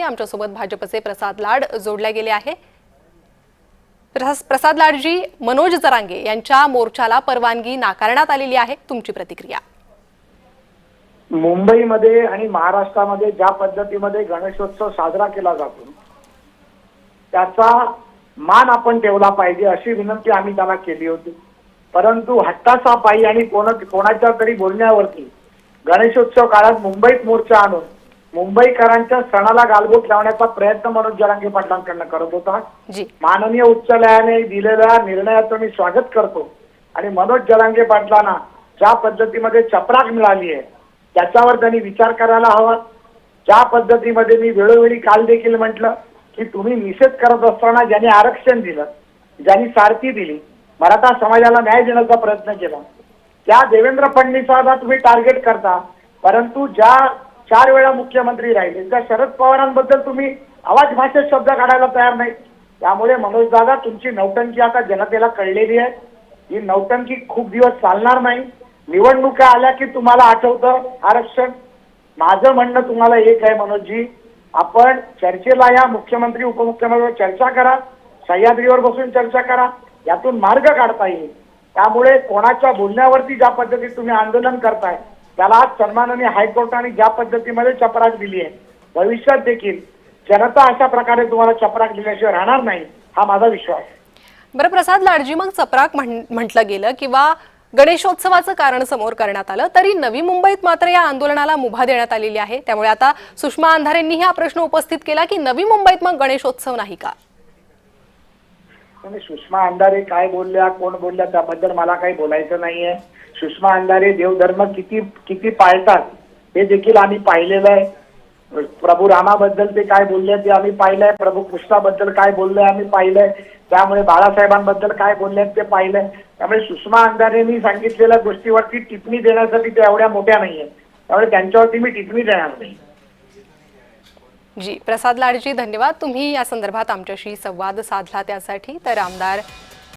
आमच्यासोबत भाजपचे प्रसाद लाड जोडले गेले आहे। प्रसाद लाडजी, मनोज जरांगे यांच्या मोर्चाला परवानगी नाकारण्यात आलेली आहे, तुमची प्रतिक्रिया? मुंबईमध्ये आणि महाराष्ट्रामध्ये ज्या पद्धतीमध्ये गणेशोत्सव साजरा केला जातो त्याचा मान आपण ठेवला पाहिजे अशी विनंती आम्ही त्याला केली होती। परंतु हट्टाचा पायी आणि कोणाच्या तरी बोलण्यावरती गणेशोत्सव काळात मुंबईत मोर्चा आणून मुंबईकरांच्या सणाला गालबोट लावण्याचा प्रयत्न मनोज जरांगे पाटलांकडून करत होता। माननीय उच्च न्यायालयाने दिलेल्या निर्णयाचं मी स्वागत करतो आणि मनोज जरांगे पाटलांना ज्या पद्धतीमध्ये चपराक मिळाली आहे त्याच्यावर त्यांनी विचार करायला हवा। ज्या पद्धतीमध्ये मी वेळोवेळी काल देखील म्हटलं की तुम्ही निषेध करत असताना ज्यांनी आरक्षण दिलं, ज्यांनी सारथी दिली, मराठा समाजाला न्याय देण्याचा प्रयत्न केला, त्या देवेंद्र फडणवीसांना तुम्ही टार्गेट करता, परंतु ज्या 4 वेळा मुख्यमंत्री राहिले त्या शरद पवारांबद्दल तुम्ही आवाज भाषेत शब्द काढायला तयार नाही। त्यामुळे मनोज दादा, तुमची नौटंकी आता जनतेला कळलेली आहे। ही नौटंकी खूप दिवस चालणार नाही। निवडणुका आल्या की तुम्हाला आठवतं आरक्षण। माझं म्हणणं तुम्हाला एक आहे मनोजजी, आपण चर्चेला या, मुख्यमंत्री उपमुख्यमंत्र्यांवर चर्चा करा, सह्याद्रीवर बसून चर्चा करा, यातून मार्ग काढता येईल। त्यामुळे कोणाच्या बोलण्यावरती ज्या पद्धतीत तुम्ही आंदोलन करताय त्याला आज सन्माननीय हायकोर्टाने ज्या पद्धतीमध्ये चपराक दिली आहे, भविष्यात देखील जनता अशा प्रकारे तुम्हाला चपराक दिल्याशिवाय राहणार नाही, हा माझा विश्वास। बरं प्रसाद लाडजी, मग चपराक म्हटलं गेलं किंवा गणेशोत्सवाचं कारण समोर करण्यात आलं तरी नवी मुंबईत मात्र या आंदोलनाला मुभा देण्यात आलेली आहे। त्यामुळे आता सुषमा अंधारेंनी हा प्रश्न उपस्थित केला की नवी मुंबईत मग गणेशोत्सव नाही का? सुषमा अंधारे काय बोलल्या, कोण बोलल्या त्याबद्दल मला काही बोलायचं नाहीये। सुषमा अंधारे देवधर्म किती पाळतात हे देखील आम्ही पाहिलेलं आहे। प्रभू रामाबद्दल ते काय बोलले ते आम्ही पाहिलंय, प्रभू कृष्णाबद्दल काय बोलले आम्ही पाहिलंय, त्यामुळे बाळासाहेबांबद्दल काय बोलले ते पाहिलंय। त्यामुळे सुषमा अंधारेंनी सांगितलेल्या गोष्टीवरती टिप्पणी देण्यासाठी त्या एवढ्या मोठ्या नाहीये, त्यामुळे त्यांच्यावरती मी टिप्पणी देणार नाही। जी प्रसाद लाडजी, धन्यवाद, तुम्ही या संदर्भात आमच्याशी संवाद साधला त्यासाठी। तर आमदार